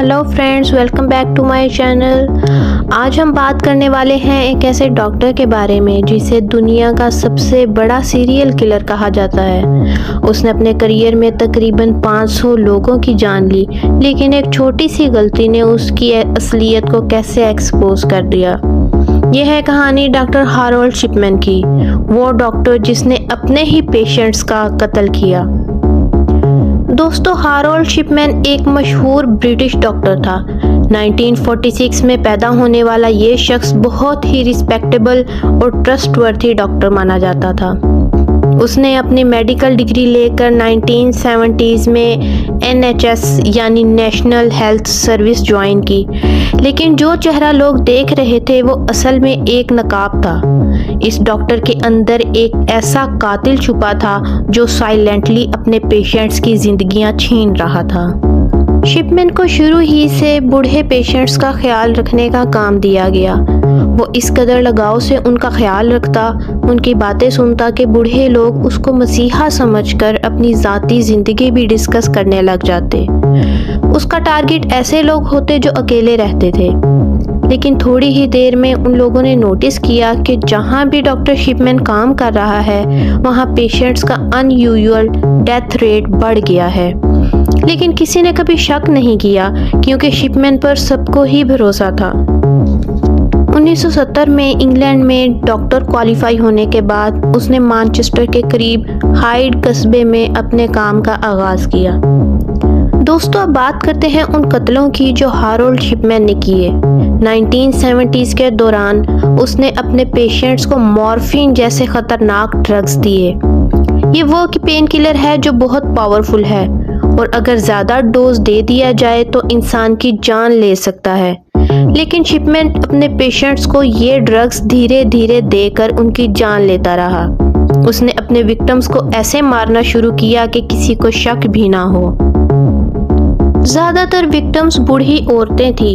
Hello friends, welcome back to my channel. आज हम बात करने वाले हैं एक ऐसे डॉक्टर के बारे में जिसे दुनिया का सबसे बड़ा सीरियल किलर कहा जाता है। उसने अपने करियर में तकरीबन 500 लोगों की जान ली, लेकिन एक छोटी सी गलती ने उसकी असलियत को कैसे एक्सपोज कर दिया। यह है कहानी डॉक्टर हैरोल्ड शिपमैन की, वो डॉक्टर जिसने अपने ही पेशेंट्स का कत्ल किया। दोस्तों, हैरोल्ड शिपमैन एक मशहूर ब्रिटिश डॉक्टर था। 1946 में पैदा होने वाला ये शख्स बहुत ही रिस्पेक्टेबल और ट्रस्टवर्थी डॉक्टर माना जाता था। उसने अपनी मेडिकल डिग्री लेकर 1970s में NHS यानी नेशनल हेल्थ सर्विस ज्वाइन की, लेकिन जो चेहरा लोग देख रहे थे वो असल में एक नकाब था। इस डॉक्टर के अंदर एक ऐसा कातिल छुपा था जो साइलेंटली अपने पेशेंट्स की जिंदगियां छीन रहा था। शिपमैन को शुरू ही से बूढ़े पेशेंट्स का ख्याल रखने का काम दिया गया। वो इस कदर लगाव से उनका ख्याल रखता, उनकी बातें सुनता कि बूढ़े लोग उसको मसीहा समझकर अपनी ज़ाती ज़िंदगी भी डिस्कस करने लग जाते। उसका टारगेट ऐसे लोग होते जो अकेले रहते थे। लेकिन थोड़ी ही देर में उन लोगों ने नोटिस किया कि जहाँ भी डॉक्टर शिपमैन काम कर रहा है वहाँ पेशेंट्स का अनयूजुअल डेथ रेट बढ़ गया है। लेकिन किसी ने कभी शक नहीं किया क्योंकि शिपमैन पर सबको ही भरोसा था। 1970 में इंग्लैंड में डॉक्टर क्वालिफाई होने के बाद उसने मैनचेस्टर के करीब हाइड कस्बे में अपने काम का आगाज़ किया। दोस्तों, अब बात करते हैं उन कत्लों की जो हैरोल्ड शिपमैन ने किए। 1970s के दौरान उसने अपने पेशेंट्स को मॉर्फिन जैसे ख़तरनाक ड्रग्स दिए। ये वो पेन किलर है जो बहुत पावरफुल है और अगर ज़्यादा डोज दे दिया जाए तो इंसान की जान ले सकता है। लेकिन शिपमैन अपने पेशेंट्स को ये ड्रग्स धीरे धीरे देकर उनकी जान लेता रहा। उसने अपने विक्टिम्स को ऐसे मारना शुरू किया कि किसी को शक भी ना हो। ज़्यादातर विक्टिम्स बूढ़ी औरतें थीं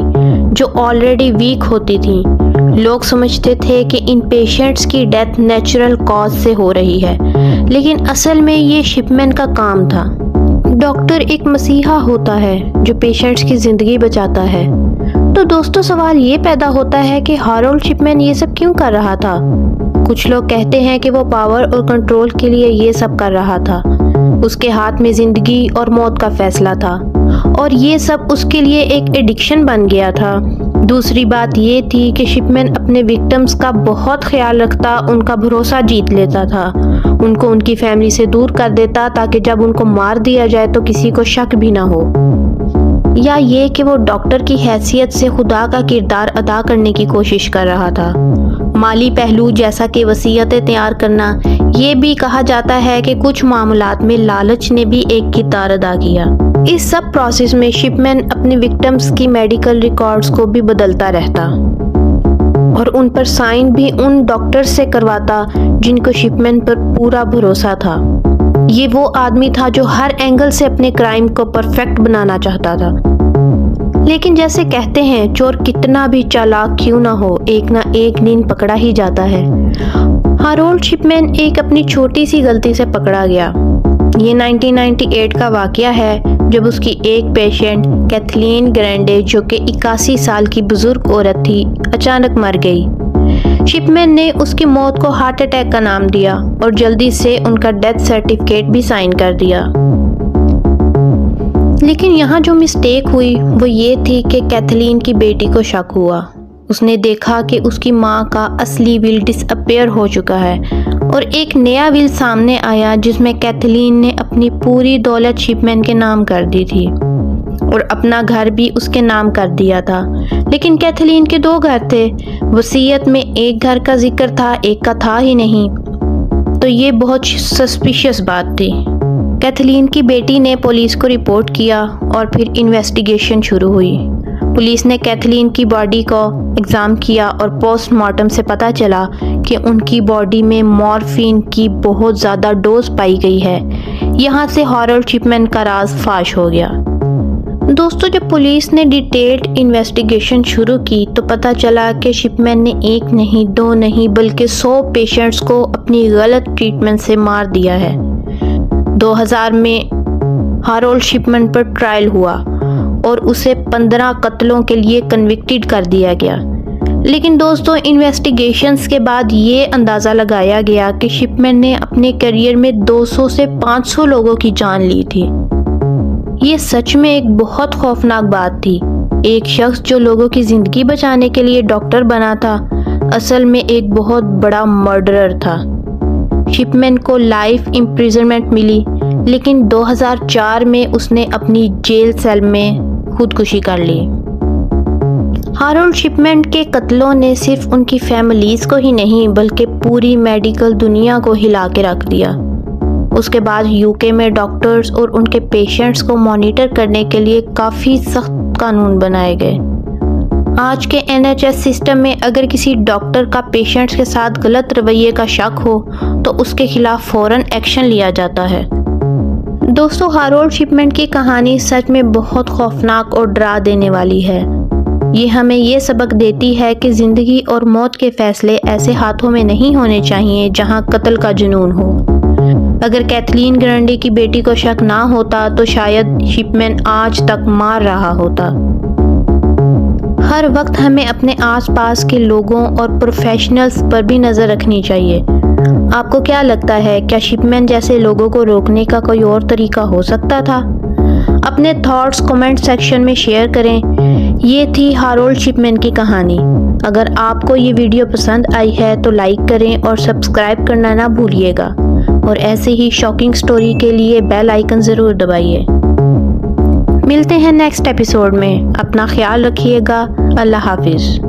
जो ऑलरेडी वीक होती थीं। लोग समझते थे कि इन पेशेंट्स की डेथ नेचुरल कॉज से हो रही है, लेकिन असल में ये शिपमैन का काम था। डॉक्टर एक मसीहा होता है जो पेशेंट्स की ज़िंदगी बचाता है। तो दोस्तों, सवाल ये पैदा होता है कि हैरोल्ड शिपमैन ये सब क्यों कर रहा था। कुछ लोग कहते हैं कि वो पावर और कंट्रोल के लिए ये सब कर रहा था। उसके हाथ में ज़िंदगी और मौत का फैसला था और ये सब उसके लिए एक एडिक्शन बन गया था। दूसरी बात ये थी कि शिपमैन अपने विक्टिम्स का बहुत ख्याल रखता, उनका भरोसा जीत लेता था, उनको उनकी फैमिली से दूर कर देता ताकि जब उनको मार दिया जाए तो किसी को शक भी ना हो, या ये कि वो डॉक्टर की हैसियत से खुदा का किरदार अदा करने की कोशिश कर रहा था। माली पहलू जैसा कि वसीयतें तैयार करना, ये भी कहा जाता है कि कुछ मामलात में लालच ने भी एक किरदार अदा किया। इस सब प्रोसेस में शिपमैन अपने विक्टिम्स की मेडिकल रिकॉर्ड्स को भी बदलता रहता और उन पर साइन भी उन डॉक्टर से करवाता जिनको शिपमैन पर पूरा भरोसा था। ये वो आदमी था जो हर एंगल से अपने क्राइम को परफेक्ट बनाना चाहता था। लेकिन जैसे कहते हैं, चोर कितना भी चालाक क्यों ना हो, एक ना एक दिन पकड़ा ही जाता है। हैरोल्ड शिपमैन एक अपनी छोटी सी गलती से पकड़ा गया। ये 1998 का वाकया है जब उसकी एक पेशेंट कैथलीन ग्रैंडे, जो कि 81 साल की बुजुर्ग औरत थी, अचानक मर गई। शिपमैन ने उसकी मौत को हार्ट अटैक का नाम दिया और जल्दी से उनका डेथ सर्टिफिकेट भी साइन कर दिया। लेकिन यहाँ जो मिस्टेक हुई वो ये थी कि कैथलीन की बेटी को शक हुआ। उसने देखा कि उसकी माँ का असली विल डिसअपेयर हो चुका है और एक नया विल सामने आया जिसमें कैथलीन ने अपनी पूरी दौलत शिपमैन के नाम कर दी थी और अपना घर भी उसके नाम कर दिया था। लेकिन कैथलीन के 2 घर थे। वसीयत में एक घर का जिक्र था, एक का था ही नहीं। तो ये बहुत सस्पिशियस बात थी। कैथलीन की बेटी ने पुलिस को रिपोर्ट किया और फिर इन्वेस्टिगेशन शुरू हुई। पुलिस ने कैथलीन की बॉडी को एग्ज़ाम किया और पोस्टमार्टम से पता चला कि उनकी बॉडी में मॉर्फिन की बहुत ज़्यादा डोज पाई गई है। यहाँ से हैरोल्ड शिपमैन का राज फाश हो गया। दोस्तों, जब पुलिस ने डिटेल्ड इन्वेस्टिगेशन शुरू की तो पता चला कि शिपमैन ने 1 नहीं 2 नहीं बल्कि 100 पेशेंट्स को अपनी गलत ट्रीटमेंट से मार दिया है। 2000 में हैरोल्ड शिपमैन पर ट्रायल हुआ اور اسے 15 قتلوں کے لیے کنوکٹڈ کر دیا گیا۔ لیکن دوستو انویسٹیگیشنز کے بعد یہ اندازہ لگایا گیا کہ شپ مین نے اپنے کیریئر میں 200 سے 500 لوگوں کی جان لی تھی۔ یہ سچ میں ایک بہت خوفناک بات تھی۔ ایک شخص جو لوگوں کی زندگی بچانے کے لیے ڈاکٹر بنا تھا، اصل میں ایک بہت بڑا مرڈرر تھا۔ شپ مین کو لائف امپریزنمنٹ ملی، لیکن 2004 میں اس نے اپنی جیل سیل میں خودکشی کر لی۔ ہارولڈ شپ مین کے قتلوں نے صرف ان کی فیملیز کو ہی نہیں بلکہ پوری میڈیکل دنیا کو ہلا کے رکھ دیا۔ اس کے بعد UK میں ڈاکٹرز اور ان کے پیشنٹس کو مانیٹر کرنے کے لیے کافی سخت قانون بنائے گئے۔ آج کے NHS سسٹم میں اگر کسی ڈاکٹر کا پیشنٹس کے ساتھ غلط رویے کا شک ہو تو اس کے خلاف فوراً ایکشن لیا جاتا ہے۔ دوستو ہارولڈ شپ مین کی کہانی سچ میں بہت خوفناک اور ڈرا دینے والی ہے۔ یہ ہمیں یہ سبق دیتی ہے کہ زندگی اور موت کے فیصلے ایسے ہاتھوں میں نہیں ہونے چاہیے جہاں قتل کا جنون ہو۔ اگر کیتھلین گرنڈی کی بیٹی کو شک نہ ہوتا تو شاید شپ مین آج تک مار رہا ہوتا۔ ہر وقت ہمیں اپنے آس پاس کے لوگوں اور پروفیشنلز پر بھی نظر رکھنی چاہیے۔ آپ کو کیا لگتا ہے، کیا شپ مین جیسے لوگوں کو روکنے کا کوئی اور طریقہ ہو سکتا تھا؟ اپنے تھاٹس کمنٹ سیکشن میں شیئر کریں۔ یہ تھی ہارولڈ شپ مین کی کہانی۔ اگر آپ کو یہ ویڈیو پسند آئی ہے تو لائک کریں اور سبسکرائب کرنا نہ بھولیے گا، اور ایسے ہی شاکنگ سٹوری کے لیے بیل آئیکن ضرور دبائیے۔ ملتے ہیں نیکسٹ ایپیسوڈ میں۔ اپنا خیال رکھیے گا۔ اللہ حافظ۔